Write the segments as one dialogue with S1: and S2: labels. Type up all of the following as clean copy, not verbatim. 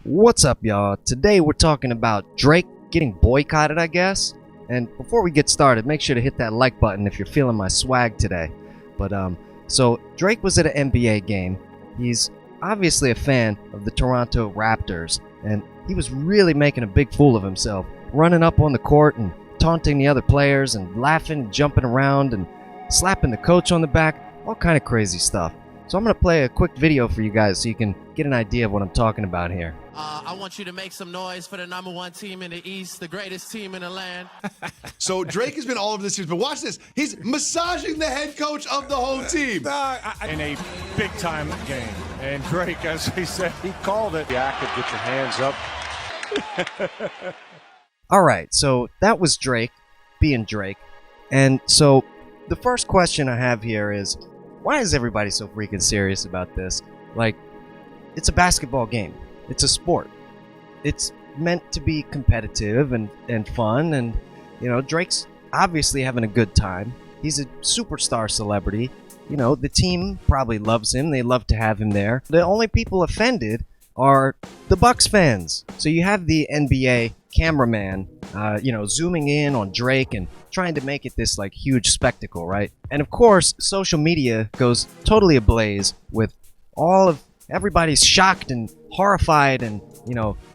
S1: What's up, y'all? Today we're talking about Drake getting boycotted, I guess. And before we get started, make sure to hit that like button if you're feeling my swag today. So Drake was at an NBA game. He's obviously a fan of the Toronto Raptors, and he was really making a big fool of himself, running up on the court and taunting the other players and laughing, jumping around and slapping the coach on the back, all kind of crazy stuff. So I'm going to play a quick video for you guys so you can get an idea of what I'm talking about here.
S2: I want you to make some noise for the #1 team in the East, the greatest team in the land.
S3: So Drake has been all over this series, but watch this. He's massaging the head coach of the home team.
S4: In a big-time game. And Drake, as he said, he called it.
S5: Yeah, get your hands up.
S1: All right, so that was Drake being Drake. And so the first question I have here is, why is everybody so freaking serious about this? Like, it's a basketball game. It's a sport. It's meant to be competitive and fun, and Drake's obviously having a good time. He's a superstar celebrity. The team probably loves him. They love to have him there. The only people offended are the Bucks fans. So you have the NBA cameraman zooming in on Drake and trying to make it this like huge spectacle, right? And of course, social media goes totally ablaze with all of everybody's shocked and horrified and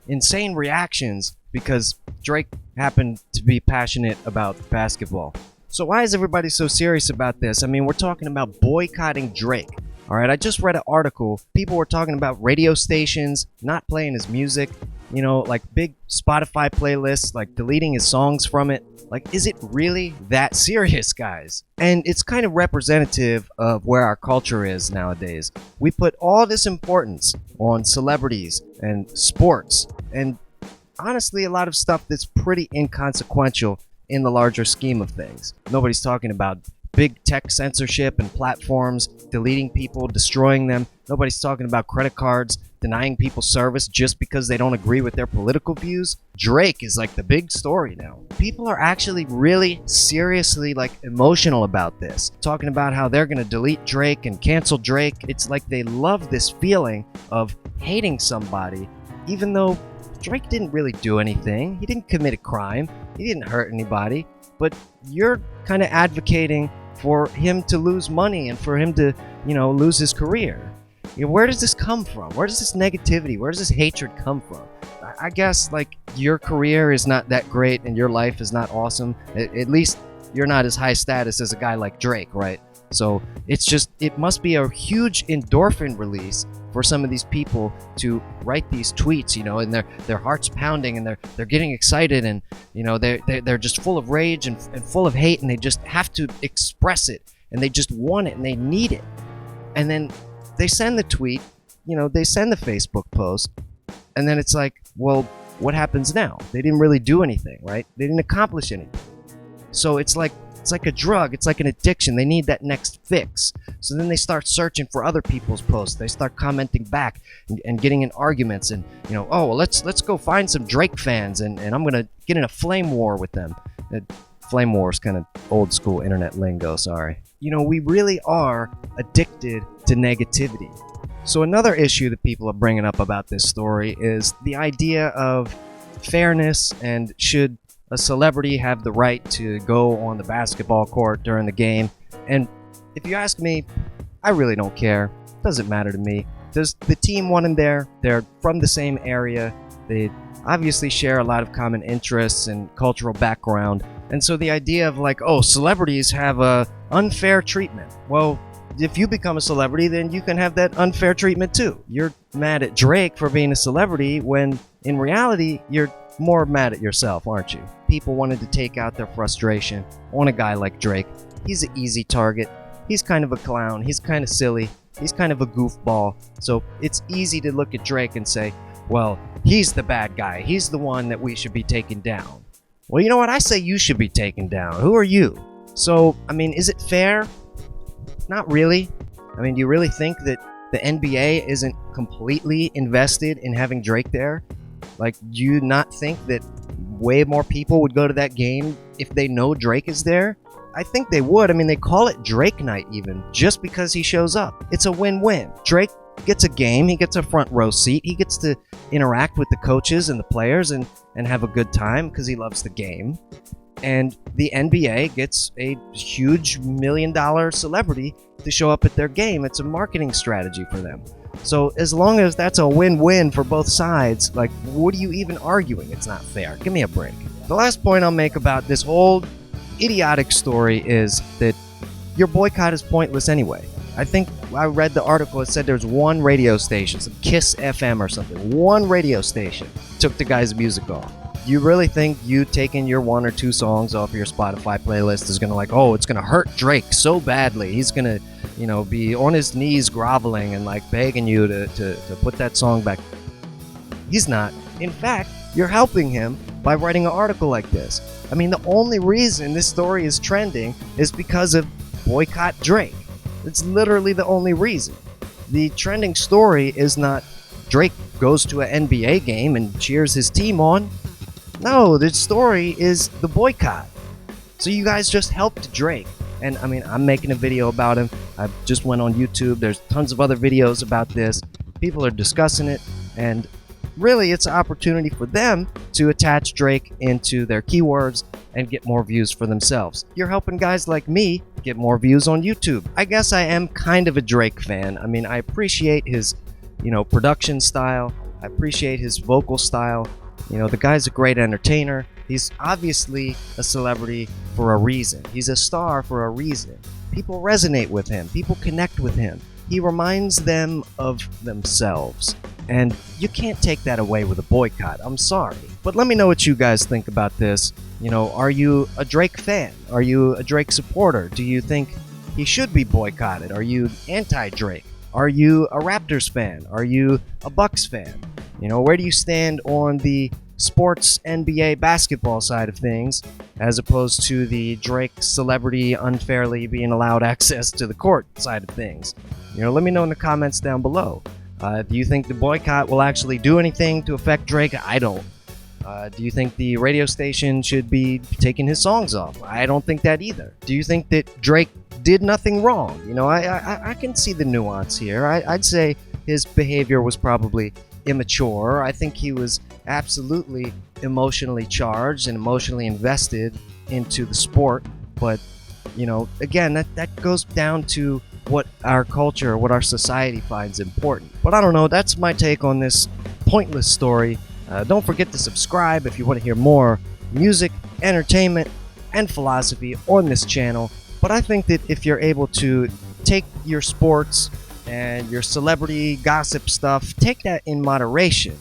S1: insane reactions because Drake happened to be passionate about basketball. So why is everybody so serious about this? I mean, we're talking about boycotting Drake. All right, I just read an article. People were talking about radio stations not playing his music, like big Spotify playlists, like deleting his songs from it. Like, is it really that serious, guys? And it's kind of representative of where our culture is nowadays. We put all this importance on celebrities and sports, and honestly, a lot of stuff that's pretty inconsequential in the larger scheme of things. Nobody's talking about big tech censorship and platforms deleting people, destroying them. Nobody's talking about credit cards denying people service just because they don't agree with their political views. Drake is like the big story now. People are actually really seriously emotional about this, talking about how they're going to delete Drake and cancel Drake. It's like they love this feeling of hating somebody, even though Drake didn't really do anything. He didn't commit a crime. He didn't hurt anybody. But you're kind of advocating for him to lose money and for him to, lose his career. Where does this come from? Where does this negativity, where does this hatred come from? I guess, your career is not that great and your life is not awesome. At least you're not as high status as a guy like Drake, right? So it must be a huge endorphin release for some of these people to write these tweets, and their heart's pounding and they're getting excited and they're just full of rage and full of hate, and they just have to express it and they just want it and they need it. And then they send the tweet, they send the Facebook post, and then it's like, well, what happens now? They didn't really do anything, right? They didn't accomplish anything. So it's like a drug. It's like an addiction. They need that next fix. So then they start searching for other people's posts. They start commenting back and getting in arguments and, oh, well, let's go find some Drake fans and I'm going to get in a flame war with them. Flame war is kind of old school internet lingo, sorry. We really are addicted to negativity. So another issue that people are bringing up about this story is the idea of fairness and should a celebrity have the right to go on the basketball court during the game. And if you ask me, I really don't care. Doesn't matter to me. Does the team want him there? They're from the same area. They obviously share a lot of common interests and cultural background. And so the idea of celebrities have a unfair treatment. Well, if you become a celebrity, then you can have that unfair treatment too. You're mad at Drake for being a celebrity when in reality, you're more mad at yourself, aren't you? People wanted to take out their frustration on a guy like Drake. He's an easy target. He's kind of a clown. He's kind of silly. He's kind of a goofball. So it's easy to look at Drake and say, well, he's the bad guy. He's the one that we should be taking down. Well, you know what? I say you should be taken down. Who are you? So, I mean, is it fair? Not really. I mean, do you really think that the NBA isn't completely invested in having Drake there? Do you not think that way more people would go to that game if they know Drake is there? I think they would. I mean, they call it Drake Night even, just because he shows up. It's a win-win. Drake gets a game, he gets a front row seat, he gets to interact with the coaches and the players and have a good time because he loves the game. And the NBA gets a huge $1 million celebrity to show up at their game. It's a marketing strategy for them. So as long as that's a win-win for both sides, like, what are you even arguing? It's not fair. Give me a break. The last point I'll make about this whole idiotic story is that your boycott is pointless anyway. I think I read the article, it said there's one radio station, some Kiss FM or something, one radio station took the guy's music off. You really think you taking your 1 or 2 songs off your Spotify playlist is gonna it's gonna hurt Drake so badly, he's gonna be on his knees groveling and like begging you to put that song back? He's not. In fact, you're helping him by writing an article like this. I mean, the only reason this story is trending is because of Boycott Drake. It's literally the only reason. The trending story is not Drake goes to an NBA game and cheers his team on. No, the story is the boycott. So you guys just helped Drake. And I mean, I'm making a video about him. I just went on YouTube. There's tons of other videos about this. People are discussing it. And really, it's an opportunity for them to attach Drake into their keywords and get more views for themselves. You're helping guys like me get more views on YouTube. I guess I am kind of a Drake fan. I mean, I appreciate his, production style. I appreciate his vocal style. The guy's a great entertainer. He's obviously a celebrity for a reason. He's a star for a reason. People resonate with him. People connect with him. He reminds them of themselves. And you can't take that away with a boycott. I'm sorry. But let me know what you guys think about this. Are you a Drake fan? Are you a Drake supporter? Do you think he should be boycotted? Are you anti-Drake? Are you a Raptors fan? Are you a Bucks fan? Where do you stand on the sports NBA basketball side of things as opposed to the Drake celebrity unfairly being allowed access to the court side of things? Let me know in the comments down below. Do you think the boycott will actually do anything to affect Drake? I don't. Do you think the radio station should be taking his songs off? I don't think that either. Do you think that Drake did nothing wrong? I can see the nuance here. I'd say his behavior was probably immature. I think he was absolutely emotionally charged and emotionally invested into the sport. But, again, that goes down to what our culture, what our society finds important. But I don't know, that's my take on this pointless story. Don't forget to subscribe if you want to hear more music, entertainment, and philosophy on this channel. But I think that if you're able to take your sports and your celebrity gossip stuff, take that in moderation.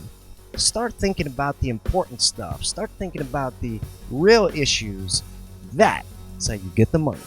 S1: Start thinking about the important stuff. Start thinking about the real issues. That's how you get the money.